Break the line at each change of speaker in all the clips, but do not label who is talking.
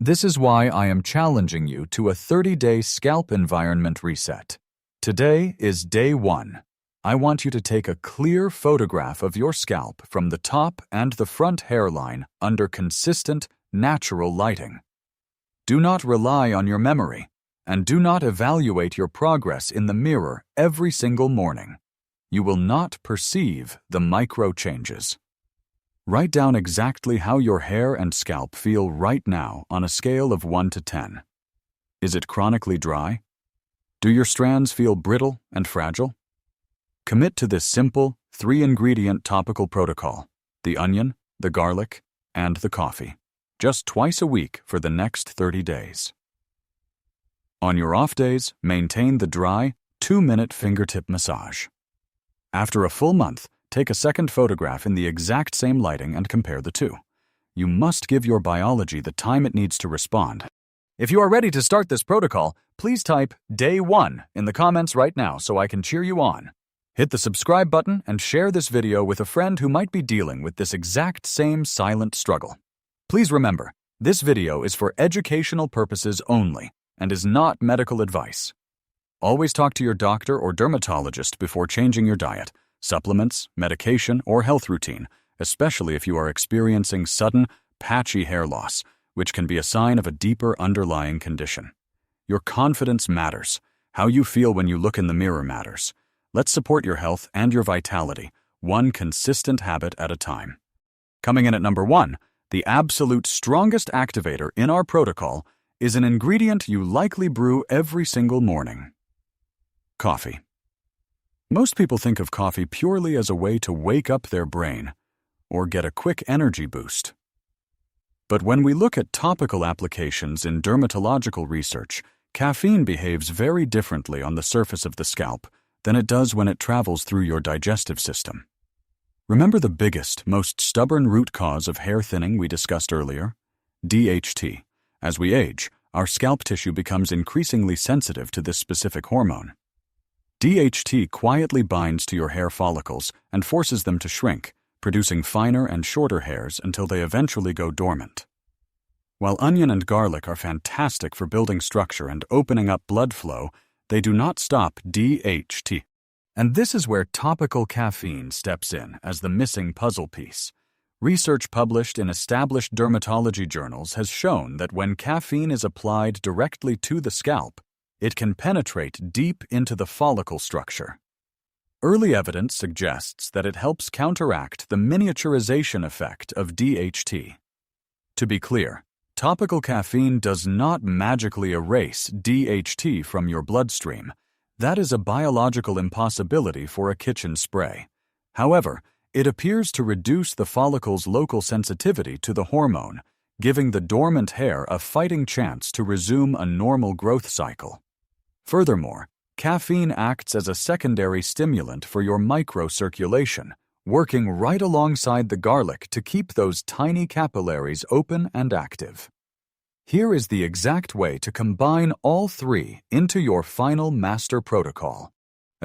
This is why I am challenging you to a 30-day scalp environment reset. Today is day 1. I want you to take a clear photograph of your scalp from the top and the front hairline under consistent, natural lighting. Do not rely on your memory, and do not evaluate your progress in the mirror every single morning. You will not perceive the micro changes. Write down exactly how your hair and scalp feel right now on a scale of 1 to 10. Is it chronically dry? Do your strands feel brittle and fragile? Commit to this simple 3-ingredient topical protocol: the onion, the garlic, and the coffee, just twice a week for the next 30 days. On your off days, maintain the dry, 2-minute fingertip massage. After a full month, take a second photograph in the exact same lighting and compare the two. You must give your biology the time it needs to respond. If you are ready to start this protocol, please type Day 1 in the comments right now so I can cheer you on. Hit the subscribe button and share this video with a friend who might be dealing with this exact same silent struggle. Please remember, this video is for educational purposes only and is not medical advice. Always talk to your doctor or dermatologist before changing your diet, supplements, medication, or health routine, especially if you are experiencing sudden, patchy hair loss, which can be a sign of a deeper underlying condition. Your confidence matters. How you feel when you look in the mirror matters. Let's support your health and your vitality, one consistent habit at a time. Coming in at number 1, the absolute strongest activator in our protocol is an ingredient you likely brew every single morning: coffee. Most people think of coffee purely as a way to wake up their brain or get a quick energy boost. But when we look at topical applications in dermatological research, caffeine behaves very differently on the surface of the scalp than it does when it travels through your digestive system. Remember the biggest, most stubborn root cause of hair thinning we discussed earlier? DHT. As we age, our scalp tissue becomes increasingly sensitive to this specific hormone. DHT quietly binds to your hair follicles and forces them to shrink, producing finer and shorter hairs until they eventually go dormant. While onion and garlic are fantastic for building structure and opening up blood flow, they do not stop DHT. And this is where topical caffeine steps in as the missing puzzle piece. Research published in established dermatology journals has shown that when caffeine is applied directly to the scalp, it can penetrate deep into the follicle structure. Early evidence suggests that it helps counteract the miniaturization effect of DHT. To be clear, topical caffeine does not magically erase DHT from your bloodstream. That is a biological impossibility for a kitchen spray. However, it appears to reduce the follicle's local sensitivity to the hormone, giving the dormant hair a fighting chance to resume a normal growth cycle. Furthermore, caffeine acts as a secondary stimulant for your microcirculation, working right alongside the garlic to keep those tiny capillaries open and active. Here is the exact way to combine all three into your final master protocol.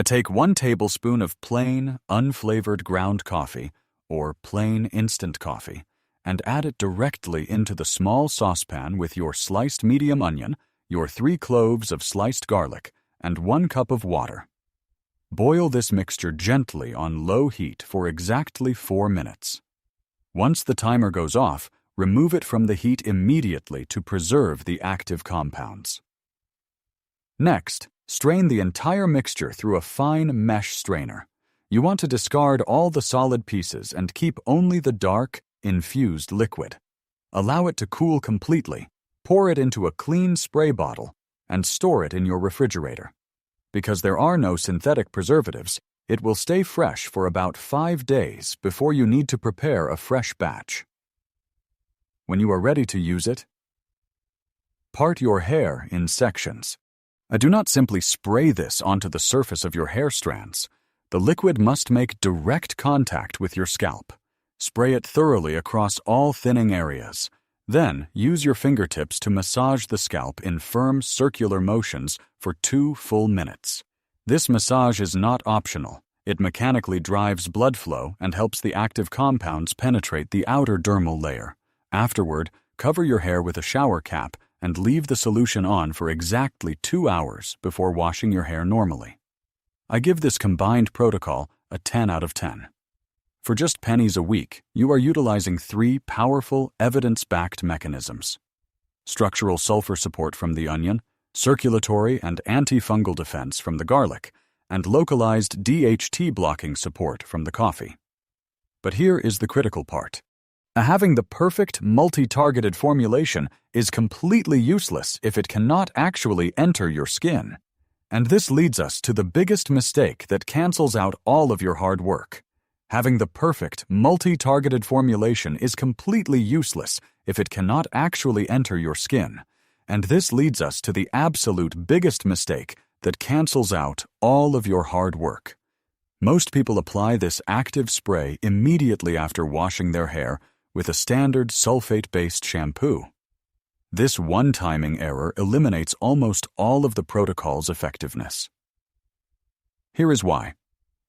Take 1 tablespoon of plain, unflavored ground coffee, or plain instant coffee, and add it directly into the small saucepan with your sliced medium onion, your 3 cloves of sliced garlic, and 1 cup of water. Boil this mixture gently on low heat for exactly 4 minutes. Once the timer goes off, remove it from the heat immediately to preserve the active compounds. Next, strain the entire mixture through a fine mesh strainer. You want to discard all the solid pieces and keep only the dark, infused liquid. Allow it to cool completely. Pour it into a clean spray bottle and store it in your refrigerator. Because there are no synthetic preservatives, it will stay fresh for about 5 days before you need to prepare a fresh batch. When you are ready to use it, part your hair in sections. Do not simply spray this onto the surface of your hair strands. The liquid must make direct contact with your scalp. Spray it thoroughly across all thinning areas. Then, use your fingertips to massage the scalp in firm circular motions for 2 full minutes. This massage is not optional. It mechanically drives blood flow and helps the active compounds penetrate the outer dermal layer. Afterward, cover your hair with a shower cap and leave the solution on for exactly 2 hours before washing your hair normally. I give this combined protocol a 10 out of 10. For just pennies a week, you are utilizing 3 powerful, evidence-backed mechanisms: structural sulfur support from the onion, circulatory and antifungal defense from the garlic, and localized DHT blocking support from the coffee. But here is the critical part. Having the perfect multi-targeted formulation is completely useless if it cannot actually enter your skin. And this leads us to the biggest mistake that cancels out all of your hard work. Having the perfect multi-targeted formulation is completely useless if it cannot actually enter your skin. And this leads us to the absolute biggest mistake that cancels out all of your hard work. Most people apply this active spray immediately after washing their hair with a standard sulfate-based shampoo. This one-timing error eliminates almost all of the protocol's effectiveness. Here is why.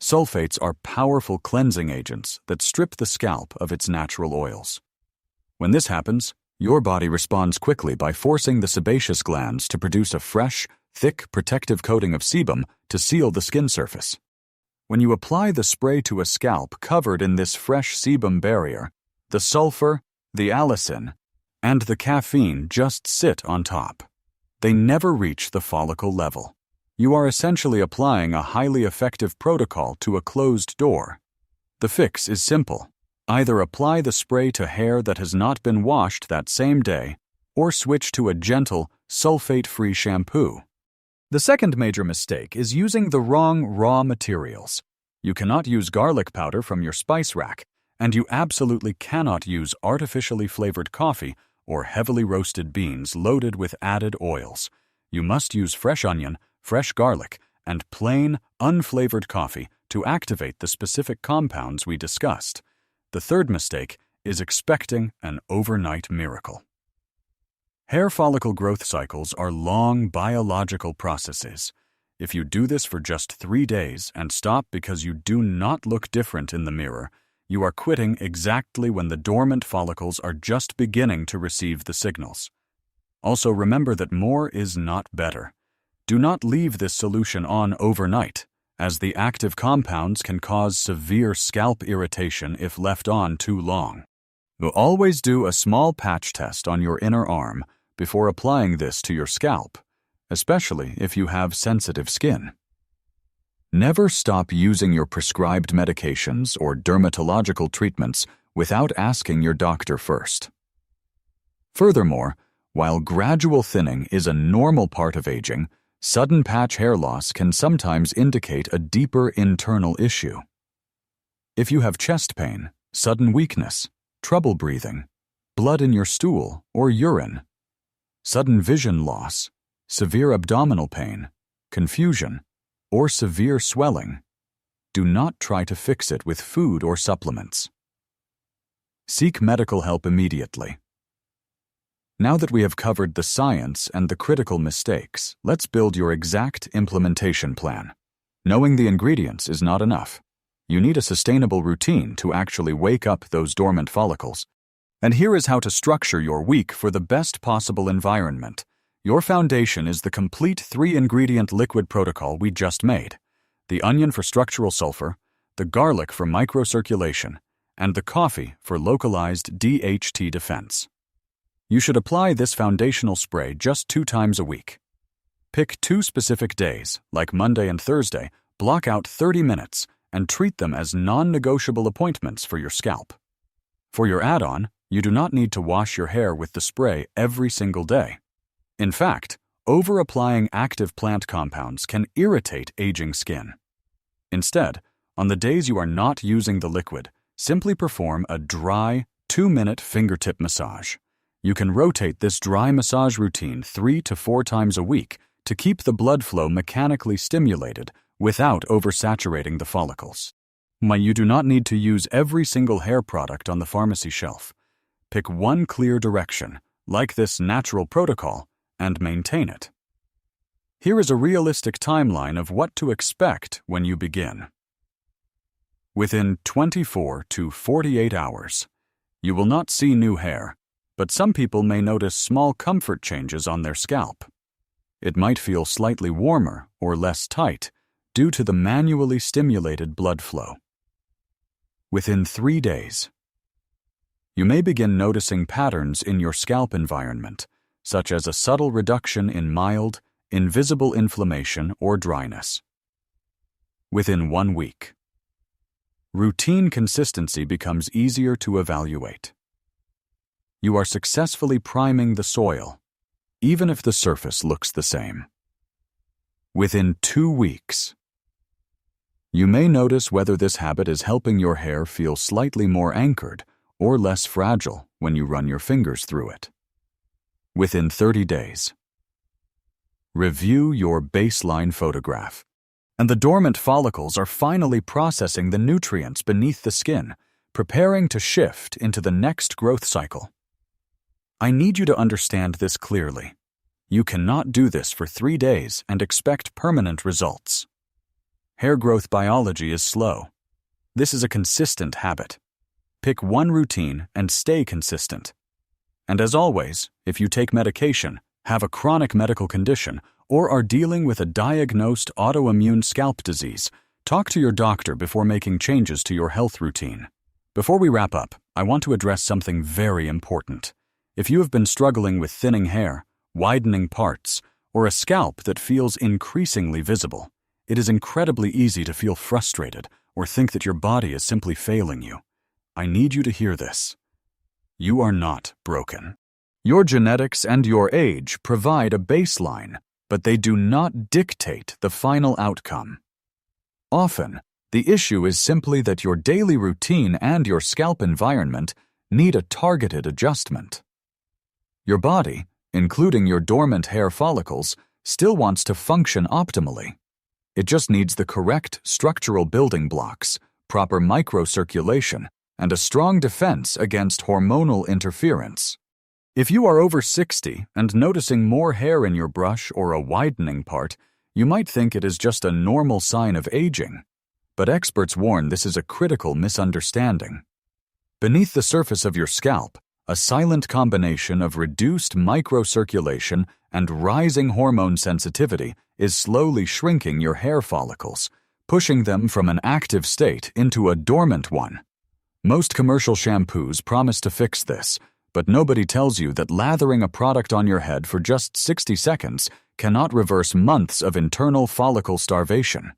Sulfates are powerful cleansing agents that strip the scalp of its natural oils. When this happens, your body responds quickly by forcing the sebaceous glands to produce a fresh, thick, protective coating of sebum to seal the skin surface. When you apply the spray to a scalp covered in this fresh sebum barrier, the sulfur, the allicin, and the caffeine just sit on top. They never reach the follicle level. You are essentially applying a highly effective protocol to a closed door. The fix is simple. Either apply the spray to hair that has not been washed that same day, or switch to a gentle, sulfate-free shampoo. The second major mistake is using the wrong raw materials. You cannot use garlic powder from your spice rack, and you absolutely cannot use artificially flavored coffee or heavily roasted beans loaded with added oils. You must use fresh onion, fresh garlic, and plain, unflavored coffee to activate the specific compounds we discussed. The third mistake is expecting an overnight miracle. Hair follicle growth cycles are long biological processes. If you do this for just 3 days and stop because you do not look different in the mirror, you are quitting exactly when the dormant follicles are just beginning to receive the signals. Also, remember that more is not better. Do not leave this solution on overnight, as the active compounds can cause severe scalp irritation if left on too long. Always do a small patch test on your inner arm before applying this to your scalp, especially if you have sensitive skin. Never stop using your prescribed medications or dermatological treatments without asking your doctor first. Furthermore, while gradual thinning is a normal part of aging, sudden patch hair loss can sometimes indicate a deeper internal issue. If you have chest pain, sudden weakness, trouble breathing, blood in your stool or urine, sudden vision loss, severe abdominal pain, confusion, or severe swelling, do not try to fix it with food or supplements. Seek medical help immediately. Now that we have covered the science and the critical mistakes, let's build your exact implementation plan. Knowing the ingredients is not enough. You need a sustainable routine to actually wake up those dormant follicles. And here is how to structure your week for the best possible environment. Your foundation is the complete 3-ingredient liquid protocol we just made: the onion for structural sulfur, the garlic for microcirculation, and the coffee for localized DHT defense. You should apply this foundational spray just 2 times a week. Pick 2 specific days, like Monday and Thursday, block out 30 minutes, and treat them as non-negotiable appointments for your scalp. For your add-on, you do not need to wash your hair with the spray every single day. In fact, over-applying active plant compounds can irritate aging skin. Instead, on the days you are not using the liquid, simply perform a dry, 2-minute fingertip massage. You can rotate this dry massage routine 3 to 4 times a week to keep the blood flow mechanically stimulated without oversaturating the follicles. You do not need to use every single hair product on the pharmacy shelf. Pick one clear direction, like this natural protocol, and maintain it. Here is a realistic timeline of what to expect when you begin. Within 24 to 48 hours, you will not see new hair, but some people may notice small comfort changes on their scalp. It might feel slightly warmer or less tight due to the manually stimulated blood flow. Within 3 days, you may begin noticing patterns in your scalp environment, such as a subtle reduction in mild, invisible inflammation or dryness. Within 1 week, routine consistency becomes easier to evaluate. You are successfully priming the soil, even if the surface looks the same. Within 2 weeks, you may notice whether this habit is helping your hair feel slightly more anchored or less fragile when you run your fingers through it. Within 30 days, review your baseline photograph, and the dormant follicles are finally processing the nutrients beneath the skin, preparing to shift into the next growth cycle. I need you to understand this clearly. You cannot do this for 3 days and expect permanent results. Hair growth biology is slow. This is a consistent habit. Pick one routine and stay consistent. And as always, if you take medication, have a chronic medical condition, or are dealing with a diagnosed autoimmune scalp disease, talk to your doctor before making changes to your health routine. Before we wrap up, I want to address something very important. If you have been struggling with thinning hair, widening parts, or a scalp that feels increasingly visible, it is incredibly easy to feel frustrated or think that your body is simply failing you. I need you to hear this. You are not broken. Your genetics and your age provide a baseline, but they do not dictate the final outcome. Often, the issue is simply that your daily routine and your scalp environment need a targeted adjustment. Your body, including your dormant hair follicles, still wants to function optimally. It just needs the correct structural building blocks, proper microcirculation, and a strong defense against hormonal interference. If you are over 60 and noticing more hair in your brush or a widening part, you might think it is just a normal sign of aging. But experts warn this is a critical misunderstanding. Beneath the surface of your scalp, a silent combination of reduced microcirculation and rising hormone sensitivity is slowly shrinking your hair follicles, pushing them from an active state into a dormant one. Most commercial shampoos promise to fix this, but nobody tells you that lathering a product on your head for just 60 seconds cannot reverse months of internal follicle starvation.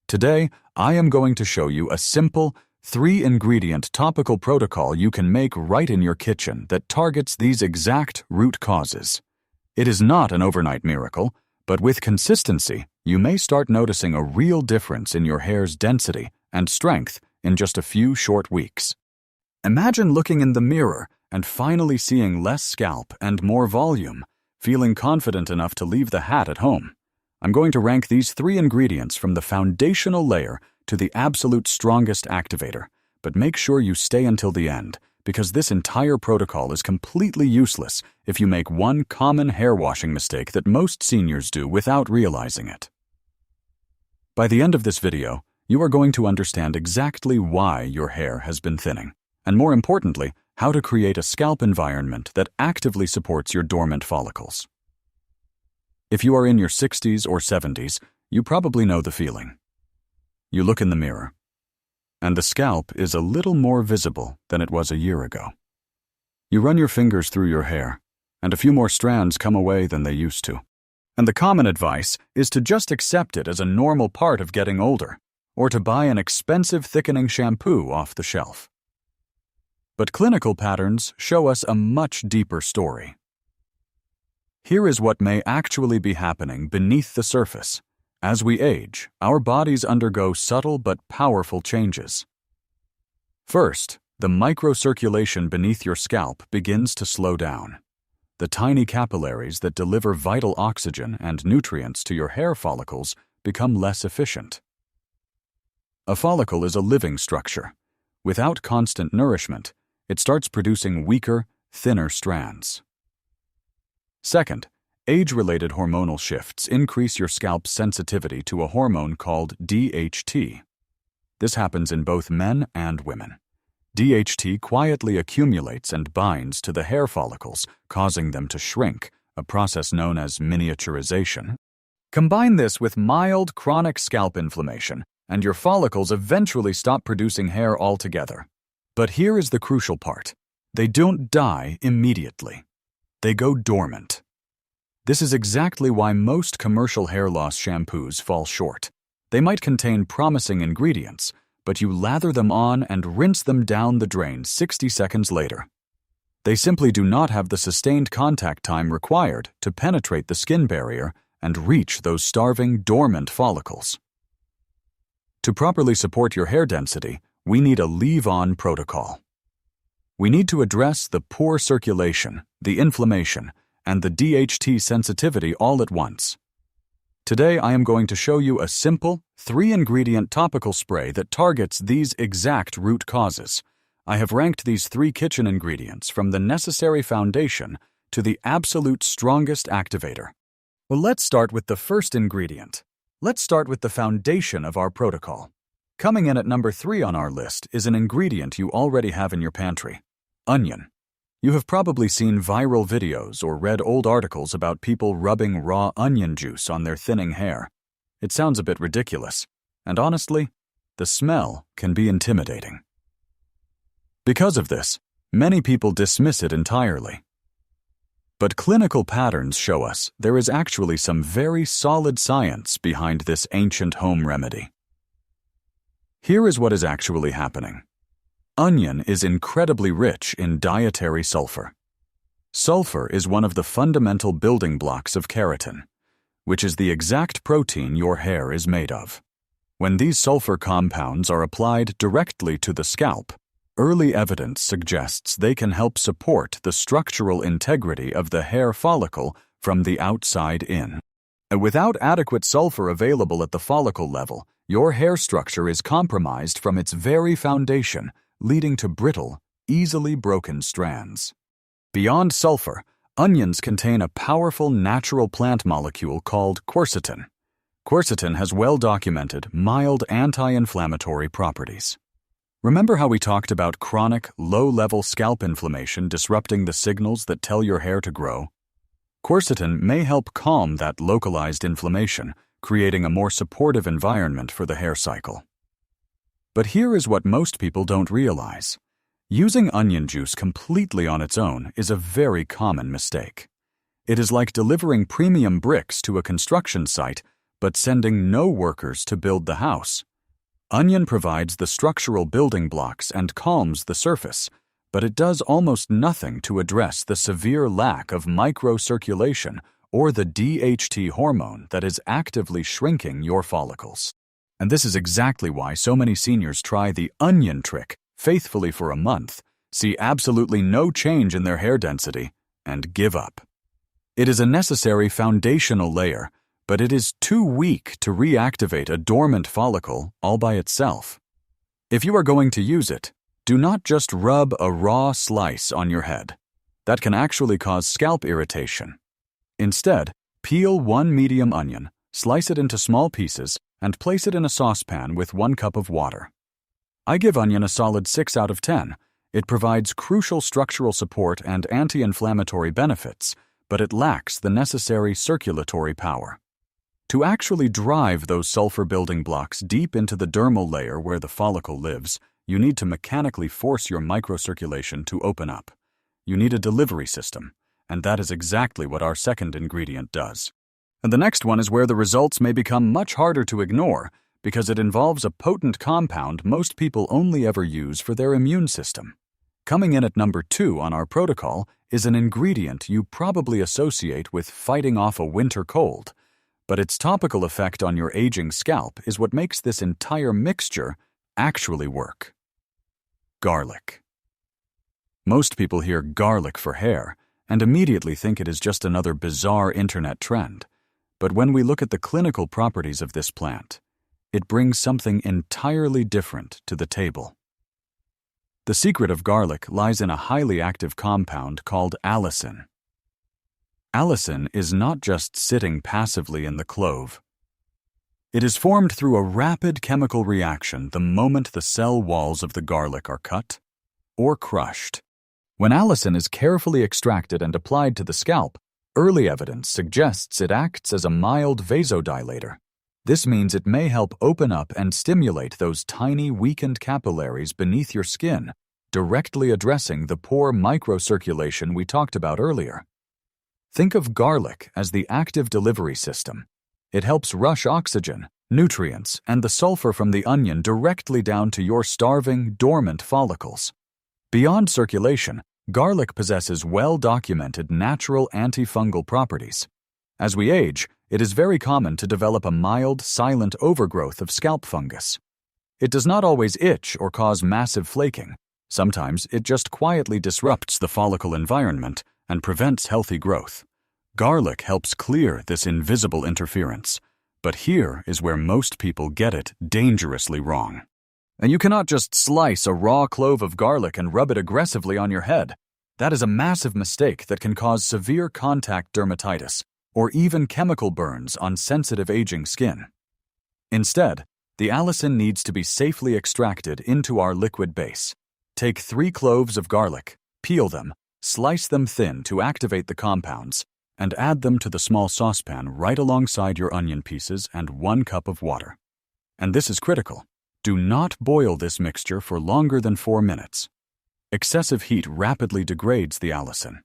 Today, I am going to show you a simple, 3-ingredient topical protocol you can make right in your kitchen that targets these exact root causes. It is not an overnight miracle, but with consistency, you may start noticing a real difference in your hair's density and strength in just a few short weeks. Imagine looking in the mirror and finally seeing less scalp and more volume, feeling confident enough to leave the hat at home. I'm going to rank these 3 ingredients from the foundational layer to the absolute strongest activator, but make sure you stay until the end, because this entire protocol is completely useless if you make one common hair washing mistake that most seniors do without realizing it. By the end of this video, you are going to understand exactly why your hair has been thinning, and more importantly, how to create a scalp environment that actively supports your dormant follicles. If you are in your 60s or 70s, you probably know the feeling. You look in the mirror, and the scalp is a little more visible than it was a year ago. You run your fingers through your hair, and a few more strands come away than they used to. And the common advice is to just accept it as a normal part of getting older, or to buy an expensive thickening shampoo off the shelf. But clinical patterns show us a much deeper story. Here is what may actually be happening beneath the surface. As we age, our bodies undergo subtle but powerful changes. First, the microcirculation beneath your scalp begins to slow down. The tiny capillaries that deliver vital oxygen and nutrients to your hair follicles become less efficient. A follicle is a living structure. Without constant nourishment, it starts producing weaker, thinner strands. Second, age-related hormonal shifts increase your scalp's sensitivity to a hormone called DHT. This happens in both men and women. DHT quietly accumulates and binds to the hair follicles, causing them to shrink, a process known as miniaturization. Combine this with mild chronic scalp inflammation, and your follicles eventually stop producing hair altogether. But here is the crucial part. They don't die immediately. They go dormant. This is exactly why most commercial hair loss shampoos fall short. They might contain promising ingredients, but you lather them on and rinse them down the drain 60 seconds later. They simply do not have the sustained contact time required to penetrate the skin barrier and reach those starving, dormant follicles. To properly support your hair density, we need a leave-on protocol. We need to address the poor circulation, the inflammation, and the DHT sensitivity all at once. Today, I am going to show you a simple, 3-ingredient topical spray that targets these exact root causes. I have ranked these 3 kitchen ingredients from the necessary foundation to the absolute strongest activator. Well, let's start with the first ingredient. Let's start with the foundation of our protocol. Coming in at number 3 on our list is an ingredient you already have in your pantry: onion. You have probably seen viral videos or read old articles about people rubbing raw onion juice on their thinning hair. It sounds a bit ridiculous, and honestly, the smell can be intimidating. Because of this, many people dismiss it entirely. But clinical patterns show us there is actually some very solid science behind this ancient home remedy. Here is what is actually happening. Onion is incredibly rich in dietary sulfur. Sulfur is one of the fundamental building blocks of keratin, which is the exact protein your hair is made of. When these sulfur compounds are applied directly to the scalp, early evidence suggests they can help support the structural integrity of the hair follicle from the outside in. Without adequate sulfur available at the follicle level, your hair structure is compromised from its very foundation, leading to brittle, easily broken strands. Beyond sulfur, onions contain a powerful natural plant molecule called quercetin. Quercetin has well-documented mild anti-inflammatory properties. Remember how we talked about chronic, low-level scalp inflammation disrupting the signals that tell your hair to grow? Quercetin may help calm that localized inflammation, creating a more supportive environment for the hair cycle. But here is what most people don't realize. Using onion juice completely on its own is a very common mistake. It is like delivering premium bricks to a construction site, but sending no workers to build the house. Onion provides the structural building blocks and calms the surface, but it does almost nothing to address the severe lack of microcirculation or the DHT hormone that is actively shrinking your follicles. And this is exactly why so many seniors try the onion trick faithfully for a month, see absolutely no change in their hair density, and give up. It is a necessary foundational layer, but it is too weak to reactivate a dormant follicle all by itself. If you are going to use it, do not just rub a raw slice on your head. That can actually cause scalp irritation. Instead, peel 1 medium onion, slice it into small pieces, and place it in a saucepan with 1 cup of water. I give onion a solid 6 out of 10. It provides crucial structural support and anti-inflammatory benefits, but it lacks the necessary circulatory power. To actually drive those sulfur building blocks deep into the dermal layer where the follicle lives, you need to mechanically force your microcirculation to open up. You need a delivery system, and that is exactly what our second ingredient does. And the next one is where the results may become much harder to ignore because it involves a potent compound most people only ever use for their immune system. Coming in at number 2 on our protocol is an ingredient you probably associate with fighting off a winter cold, but its topical effect on your aging scalp is what makes this entire mixture actually work. Garlic. Most people hear garlic for hair and immediately think it is just another bizarre internet trend. But when we look at the clinical properties of this plant, it brings something entirely different to the table. The secret of garlic lies in a highly active compound called allicin. Allicin is not just sitting passively in the clove. It is formed through a rapid chemical reaction the moment the cell walls of the garlic are cut, or crushed. When allicin is carefully extracted and applied to the scalp, early evidence suggests it acts as a mild vasodilator. This means it may help open up and stimulate those tiny weakened capillaries beneath your skin, directly addressing the poor microcirculation we talked about earlier. Think of garlic as the active delivery system. It helps rush oxygen, nutrients, and the sulfur from the onion directly down to your starving, dormant follicles. Beyond circulation, garlic possesses well-documented natural antifungal properties. As we age, it is very common to develop a mild, silent overgrowth of scalp fungus. It does not always itch or cause massive flaking. Sometimes it just quietly disrupts the follicle environment and prevents healthy growth. Garlic helps clear this invisible interference, but here is where most people get it dangerously wrong. And you cannot just slice a raw clove of garlic and rub it aggressively on your head. That is a massive mistake that can cause severe contact dermatitis or even chemical burns on sensitive aging skin. Instead, the allicin needs to be safely extracted into our liquid base. Take 3 cloves of garlic, peel them, slice them thin to activate the compounds, and add them to the small saucepan right alongside your onion pieces and 1 cup of water. And this is critical. Do not boil this mixture for longer than 4 minutes. Excessive heat rapidly degrades the allicin.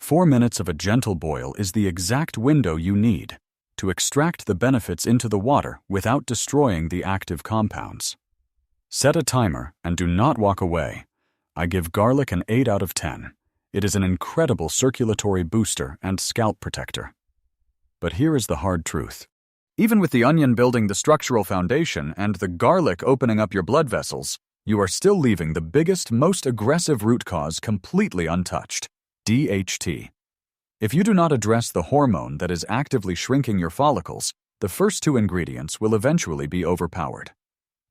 4 minutes of a gentle boil is the exact window you need to extract the benefits into the water without destroying the active compounds. Set a timer and do not walk away. I give garlic an 8 out of 10. It is an incredible circulatory booster and scalp protector. But here is the hard truth. Even with the onion building the structural foundation and the garlic opening up your blood vessels, you are still leaving the biggest, most aggressive root cause completely untouched: DHT. If you do not address the hormone that is actively shrinking your follicles, the first 2 ingredients will eventually be overpowered.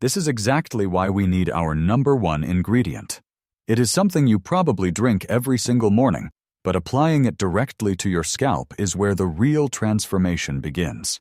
This is exactly why we need our #1 ingredient. It is something you probably drink every single morning, but applying it directly to your scalp is where the real transformation begins.